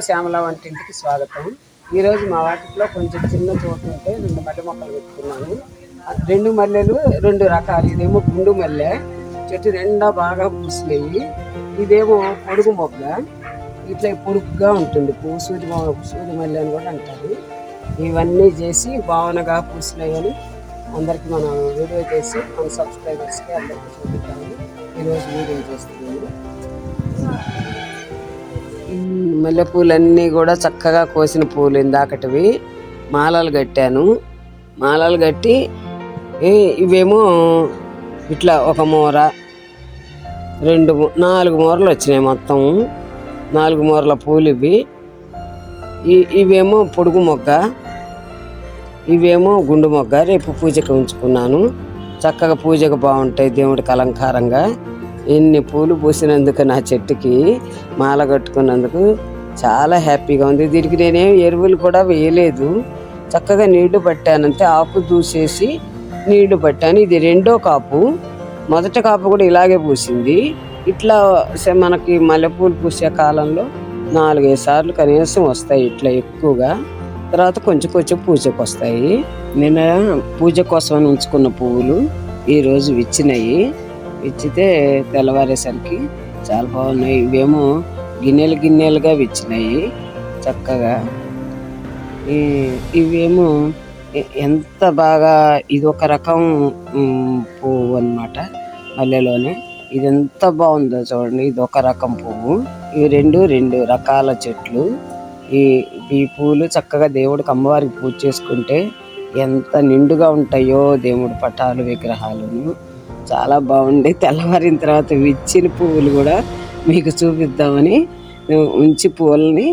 శ్యామల వంటింటికి స్వాగతం. ఈరోజు మా వాటిలో కొంచెం చిన్న చోటు ఉంటే 2 మల్లె మొక్కలు పెట్టుకున్నాను. 2 మల్లెలు 2 రకాలు. ఇదేమో గుండు మల్లె, చెట్టు నిండా బాగా పూసినాయి. ఇదేమో పొడుగు మొగ్గ, ఇట్లా పొడుగుగా ఉంటుంది. సూది మల్లె అని కూడా అంటారు. ఇవన్నీ చేసి భావనగా పూసినాయి అని అందరికి మనం వీడియో చేసి మన సబ్స్క్రైబర్స్కి అందరికీ చూపిద్దాము. ఈరోజు వీడియో చేస్తున్నాను. మల్లెపూలన్నీ కూడా చక్కగా కోసిన పూలు ఇందాకటివి మాలలు కట్టాను. మాలలు కట్టి ఇవేమో ఇట్లా ఒక మూర 4 మూరలు వచ్చినాయి. మొత్తం 4 మూరల పూలు ఇవి. ఇవేమో పొడుగు మొగ్గ, ఇవేమో గుండు మొగ్గ. రేపు పూజకు ఉంచుకున్నాను. చక్కగా పూజకు బాగుంటాయి, దేవుడికి అలంకారంగా. ఎన్ని పూలు పూసినందుకు నా చెట్టుకి మాల కట్టుకున్నందుకు చాలా హ్యాపీగా ఉంది. దీనికి నేనేం ఎరువులు కూడా వేయలేదు, చక్కగా నీళ్లు పట్టానంతే. ఆకు దూసేసి నీళ్లు పట్టాను. ఇది 2వ కాపు. మొదటి కాపు కూడా ఇలాగే పూసింది. ఇట్లా మనకి మల్లెపూలు పూసే కాలంలో 4-5 సార్లు కనీసం వస్తాయి ఇట్లా ఎక్కువగా. తర్వాత కొంచెం పూజకు వస్తాయి. నిన్న పూజ కోసం ఉంచుకున్న పువ్వులు ఈరోజు విచ్చినాయి. విచ్చితే తెల్లవారేసరికి చాలా బాగున్నాయి. ఇవేమో గిన్నెలుగా విచ్చినాయి చక్కగా. ఇవేమో ఎంత బాగా, ఇది ఒక రకం పువ్వు అన్నమాట మల్లెలోనే. ఇది ఎంత బాగుందో చూడండి. ఇది ఒక రకం పువ్వు. ఇవి 2 రకాల చెట్లు. ఈ పూలు చక్కగా దేవుడికి అమ్మవారికి పూజ చేసుకుంటే ఎంత నిండుగా ఉంటాయో దేవుడి పటాలు విగ్రహాలను. చాలా బాగుంది. తెల్లవారిన తర్వాత విచ్చిన పువ్వులు కూడా మీకు చూపిద్దామని ఉంచి పువ్వులని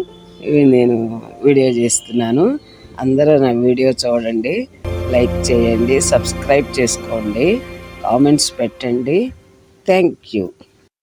నేను వీడియో చేస్తున్నాను. అందరూ నా వీడియో చూడండి, లైక్ చేయండి, సబ్స్క్రైబ్ చేసుకోండి, కామెంట్స్ పెట్టండి. Thank you.